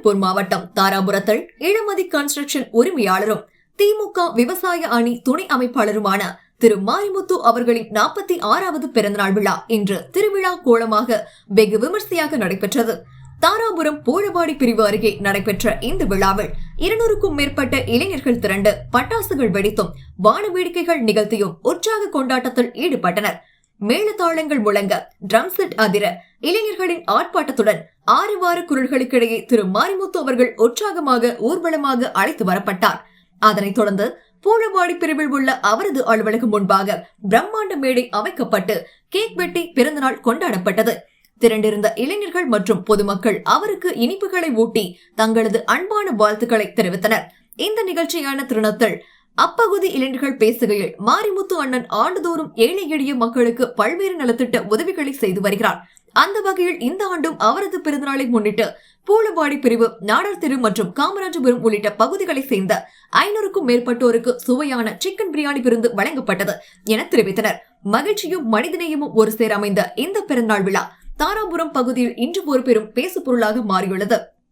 திருப்பூர் மாவட்டம் தாராபுரத்தில் இளமதி கன்ஸ்ட்ரக்ஷன் உரிமையாளரும் திமுக விவசாய அணி துணை அமைப்பாளருமான திரு மாரிமுத்து அவர்களின் 46வது பிறந்தநாள் விழா இன்று திருவிழா கோலமாக வெகு விமர்சையாக நடைபெற்றது. தாராபுரம் பூழவாடி பிரிவு அருகே நடைபெற்ற இந்த விழாவில் 200க்கும் மேற்பட்ட இளைஞர்கள் திரண்டு பட்டாசுகள் வெடித்தும் வான வேடிக்கைகள் நிகழ்த்தியும் உற்சாக கொண்டாட்டத்தில் ஈடுபட்டனர். மேளதாளங்கள் முழங்க, ட்ரம் செட் அதிர, இளைஞர்களின் ஆர்ப்பாட்டத்துடன் 6 வார குரல்களுக்கிடையே திரு மாரிமுத்து அவர்கள் உற்சாகமாக ஊர்வலமாக அழைத்து வரப்பட்டார். அதனைத் தொடர்ந்து பூழவாடி பிரிவில் உள்ள அவரது அலுவலகம் முன்பாக பிரம்மாண்ட மேடை அமைக்கப்பட்டு கேக் வெட்டி பிறந்தநாள் கொண்டாடப்பட்டது. திரண்டிருந்த இளைஞர்கள் மற்றும் பொதுமக்கள் அவருக்கு இனிப்புகளை ஊட்டி தங்களது அன்பான வாழ்த்துக்களை தெரிவித்தனர். இந்த நிகழ்ச்சியான தருணத்தில் அப்பகுதி இளைஞர்கள் பேசுகையில், மாரிமுத்து அண்ணன் ஆண்டுதோறும் ஏழை எளிய மக்களுக்கு பல்வேறு நலத்திட்ட உதவிகளை செய்து வருகிறார். அந்த வகையில் இந்த ஆண்டும் அவரது பிறந்தநாளை முன்னிட்டு பூழவாடி பிரிவு, நாடார் தெரு மற்றும் காமராஜபுரம் உள்ளிட்ட பகுதிகளை சேர்ந்த 500க்கும் மேற்பட்டோருக்கு சுவையான சிக்கன் பிரியாணி விருந்து வழங்கப்பட்டது என தெரிவித்தனர். மகிழ்ச்சியும் மனிதநேயமும் ஒரு சேர அமைந்த இந்த பிறந்தநாள் விழா தாராபுரம் பகுதியில் இன்று ஒரு பெரும் பேசு பொருளாக மாறியுள்ளது.